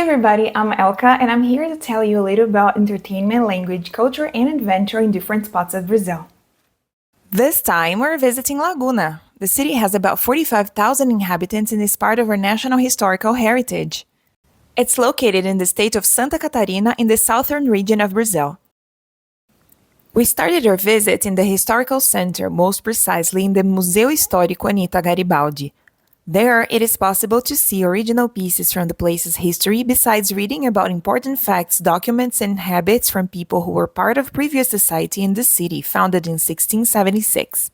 everybody, I'm Elka and I'm here to tell you a little about entertainment, language, culture, and adventure in different spots of Brazil. This time we're visiting Laguna. The city has about 45,000 inhabitants and is part of our national historical heritage. It's located in the state of Santa Catarina in the southern region of Brazil. We started our visit in the historical center, most precisely in the Museu Histórico Anita Garibaldi. There, it is possible to see original pieces from the place's history besides reading about important facts, documents, and habits from people who were part of previous society in the city, founded in 1676.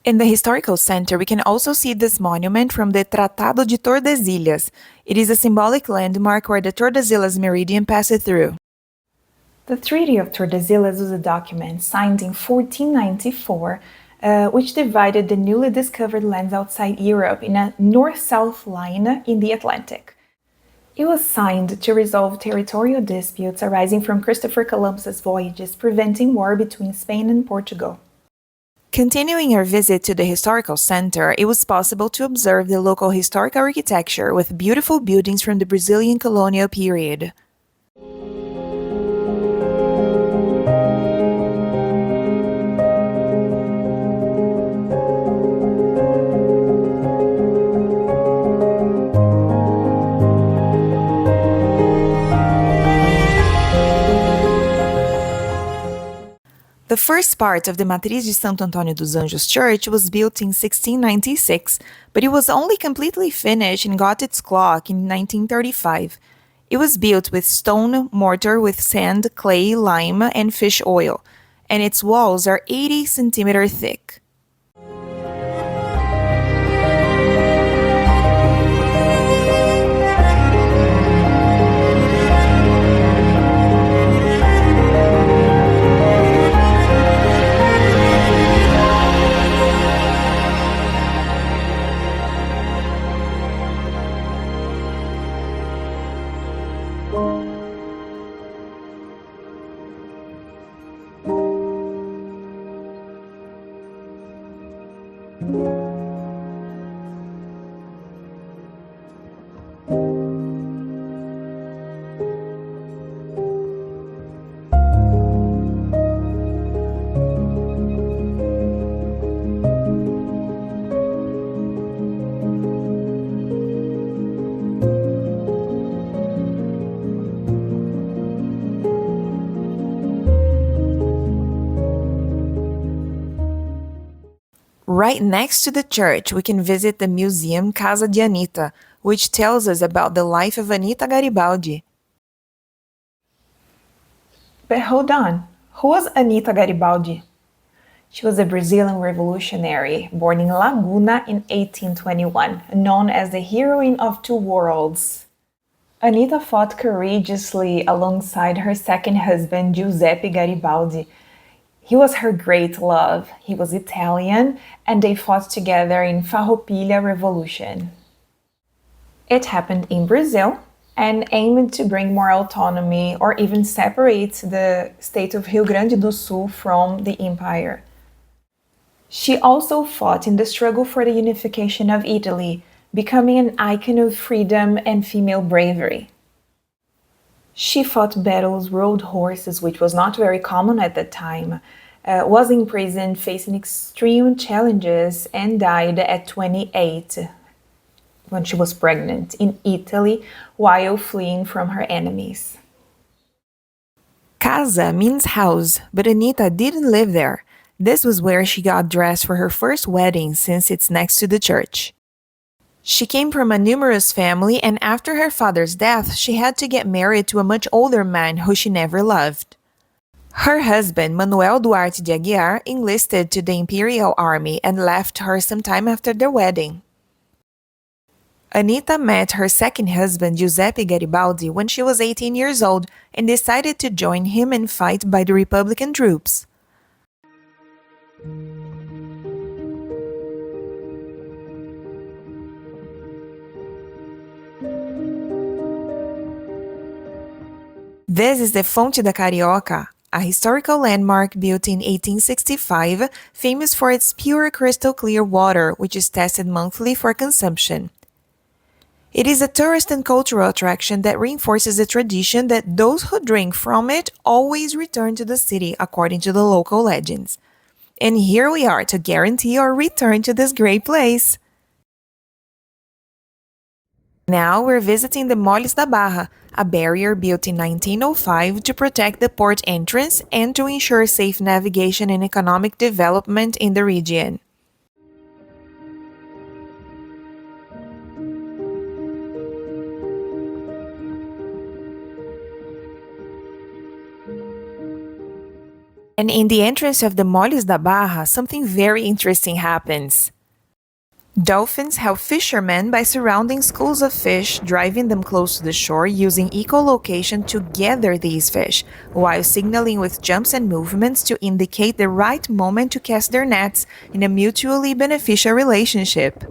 In the historical center, we can also see this monument from the Tratado de Tordesilhas. It is a symbolic landmark where the Tordesilhas meridian passes through. The Treaty of Tordesilhas was a document signed in 1494, which divided the newly discovered lands outside Europe in a north-south line in the Atlantic. It was signed to resolve territorial disputes arising from Christopher Columbus's voyages, preventing war between Spain and Portugal. Continuing our visit to the historical center, it was possible to observe the local historic architecture with beautiful buildings from the Brazilian colonial period. The first part of the Matriz de Santo Antônio dos Anjos church was built in 1696, but it was only completely finished and got its clock in 1935. It was built with stone mortar with sand, clay, lime, and fish oil, and its walls are 80 centimeters thick. Right next to the church, we can visit the museum Casa de Anita, which tells us about the life of Anita Garibaldi. But hold on, who was Anita Garibaldi? She was a Brazilian revolutionary born in Laguna in 1821, known as the heroine of two worlds. Anita fought courageously alongside her second husband, Giuseppe Garibaldi. He was her great love. He was Italian, and they fought together in Farroupilha Revolution. It happened in Brazil and aimed to bring more autonomy or even separate the state of Rio Grande do Sul from the empire. She also fought in the struggle for the unification of Italy, becoming an icon of freedom and female bravery. She fought battles, rode horses, which was not very common at that time, was imprisoned, facing extreme challenges, and died at 28 when she was pregnant in Italy while fleeing from her enemies. Casa means house, but Anita didn't live there. This was where she got dressed for her first wedding since it's next to the church. She came from a numerous family, and after her father's death, she had to get married to a much older man who she never loved. Her husband, Manuel Duarte de Aguiar, enlisted to the Imperial Army and left her some time after their wedding. Anita met her second husband, Giuseppe Garibaldi, when she was 18 years old and decided to join him and fight by the Republican troops. This is the Fonte da Carioca, a historical landmark built in 1865, famous for its pure crystal clear water, which is tested monthly for consumption. It is a tourist and cultural attraction that reinforces the tradition that those who drink from it always return to the city, according to the local legends. And here we are to guarantee our return to this great place. Now we're visiting the Molles da Barra, a barrier built in 1905 to protect the port entrance and to ensure safe navigation and economic development in the region. And in the entrance of the Molles da Barra, something very interesting happens. Dolphins help fishermen by surrounding schools of fish, driving them close to the shore using echolocation to gather these fish, while signaling with jumps and movements to indicate the right moment to cast their nets in a mutually beneficial relationship.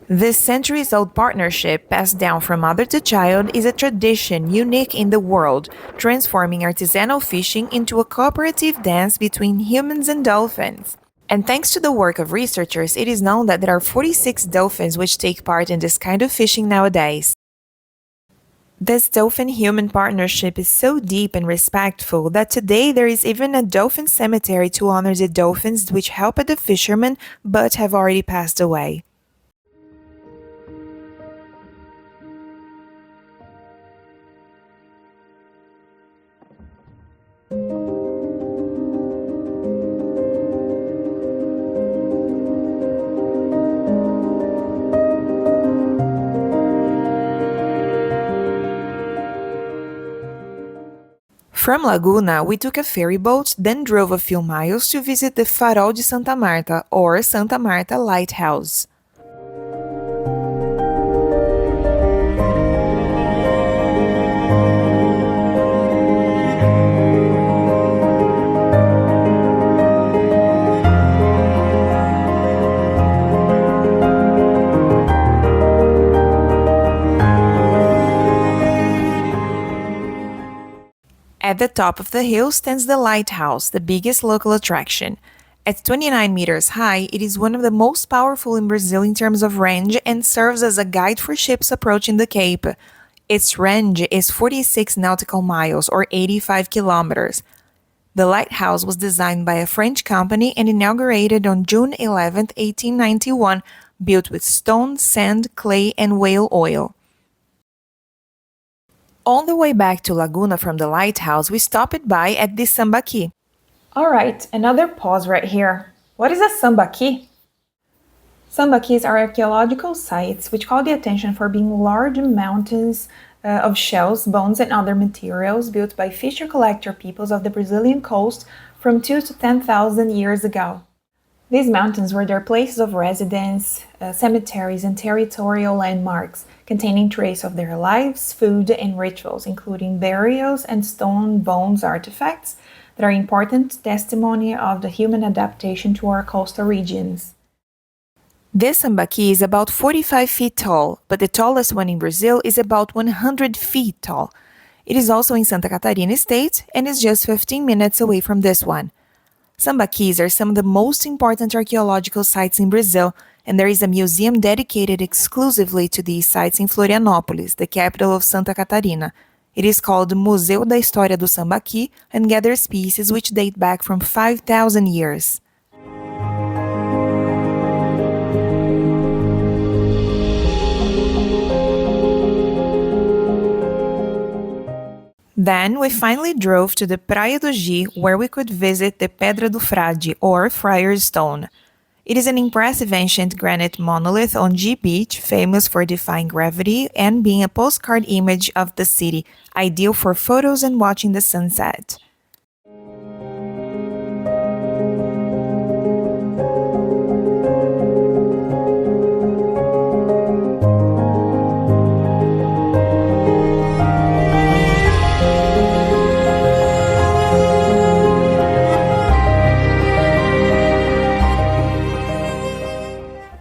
This centuries-old partnership, passed down from mother to child, is a tradition unique in the world, transforming artisanal fishing into a cooperative dance between humans and dolphins. And thanks to the work of researchers, it is known that there are 46 dolphins which take part in this kind of fishing nowadays. This dolphin-human partnership is so deep and respectful that today there is even a dolphin cemetery to honor the dolphins which helped the fishermen but have already passed away. From Laguna, we took a ferry boat, then drove a few miles to visit the Farol de Santa Marta, or Santa Marta Lighthouse. At the top of the hill stands the lighthouse, the biggest local attraction. At 29 meters high, it is one of the most powerful in Brazil in terms of range and serves as a guide for ships approaching the Cape. Its range is 46 nautical miles, or 85 kilometers. The lighthouse was designed by a French company and inaugurated on June 11, 1891, built with stone, sand, clay, and whale oil. On the way back to Laguna from the lighthouse, we stopped by at the Sambaqui. Alright, another pause right here. What is a Sambaqui? Sambaquis are archaeological sites which call the attention for being large mountains of shells, bones, and other materials built by fisher-collector peoples of the Brazilian coast from 2 to 10,000 years ago. These mountains were their places of residence, cemeteries, and territorial landmarks, containing traces of their lives, food, and rituals, including burials and stone bones artifacts that are important testimony of the human adaptation to our coastal regions. This sambaqui is about 45 feet tall, but the tallest one in Brazil is about 100 feet tall. It is also in Santa Catarina state and is just 15 minutes away from this one. Sambaquis are some of the most important archaeological sites in Brazil, and there is a museum dedicated exclusively to these sites in Florianópolis, the capital of Santa Catarina. It is called Museu da História do Sambaqui and gathers pieces which date back from 5,000 years. Then we finally drove to the Praia do Gi, where we could visit the Pedra do Frade, or Friar's Stone. It is an impressive ancient granite monolith on Gi Beach, famous for defying gravity and being a postcard image of the city, ideal for photos and watching the sunset.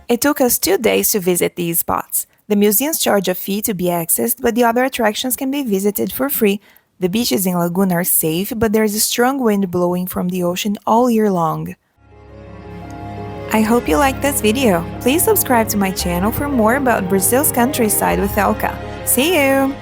It took us 2 days to visit these spots. The museums charge a fee to be accessed, but the other attractions can be visited for free. The beaches in Laguna are safe, but there is a strong wind blowing from the ocean all year long. I hope you liked this video. Please subscribe to my channel for more about Brazil's countryside with Elka. See you!